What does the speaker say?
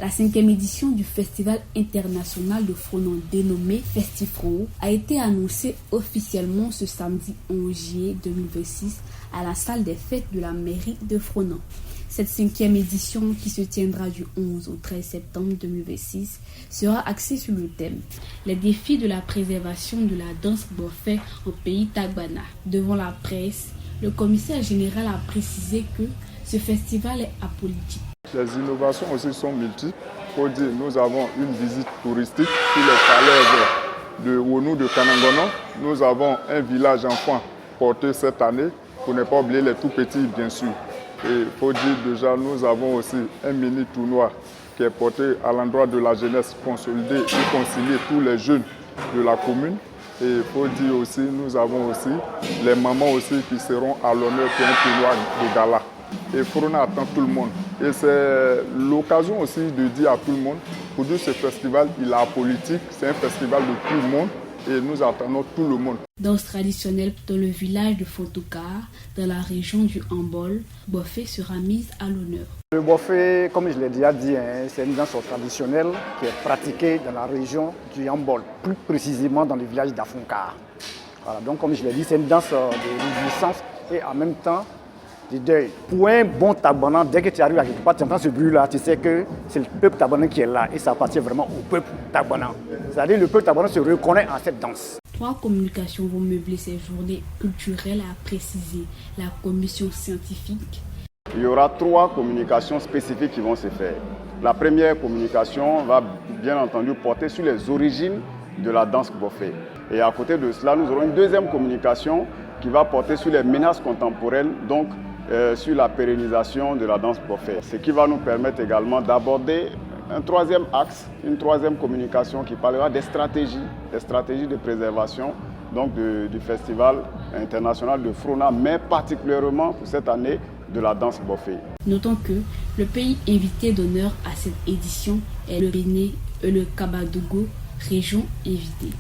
La 5e édition du Festival international de Fronon dénommé Festifro a été annoncée officiellement ce samedi 11 juillet 2026 à la salle des fêtes de la mairie de Fronon. Cette 5e édition, qui se tiendra du 11 au 13 septembre 2026, sera axée sur le thème « Les défis de la préservation de la danse bofé au pays Tagbana ». Devant la presse, le commissaire général a précisé que ce festival est apolitique. Les innovations aussi sont multiples. Faut dire, nous avons une visite touristique sur les falaises de Wonou de Kanangono. Nous avons un village enfant porté cette année, pour ne pas oublier les tout petits bien sûr. Et il faut dire déjà, nous avons aussi un mini tournoi qui est porté à l'endroit de la jeunesse consolidée et concilier tous les jeunes de la commune. Et il faut dire aussi, nous avons aussi les mamans aussi qui seront à l'honneur pour un tournoi de gala. Et Fronon attend tout le monde. Et c'est l'occasion aussi de dire à tout le monde, pour dire ce festival, il est apolitique, c'est un festival de tout le monde et nous attendons tout le monde. Danse traditionnelle dans le village de Fotokar, dans la région du Hambol, Bofé sera mise à l'honneur. Le Bofé, comme je l'ai déjà dit, c'est une danse traditionnelle qui est pratiquée dans la région du Hambol, plus précisément dans le village d'Afonkar. Voilà, donc comme je l'ai dit, c'est une danse de réjouissance et en même temps du deuil. Pour un bon Tagbanan, dès que tu arrives à quelque part, tu entends ce bruit-là, tu sais que c'est le peuple Tagbanan qui est là et ça appartient vraiment au peuple Tagbanan. C'est-à-dire que le peuple Tagbanan se reconnaît en cette danse. 3 communications vont meubler ces journées culturelles, a précisé la commission scientifique. Il y aura 3 communications spécifiques qui vont se faire. La première communication va bien entendu porter sur les origines de la danse bofé. Et à côté de cela, nous aurons une deuxième communication qui va porter sur les menaces contemporaines, donc sur la pérennisation de la danse bofé. Ce qui va nous permettre également d'aborder un 3e axe, une 3e communication qui parlera des stratégies de préservation donc du Festival international de Fronon, mais particulièrement pour cette année de la danse bofé. Notons que le pays invité d'honneur à cette édition est le Bénin et le Kabadougou, région invitée.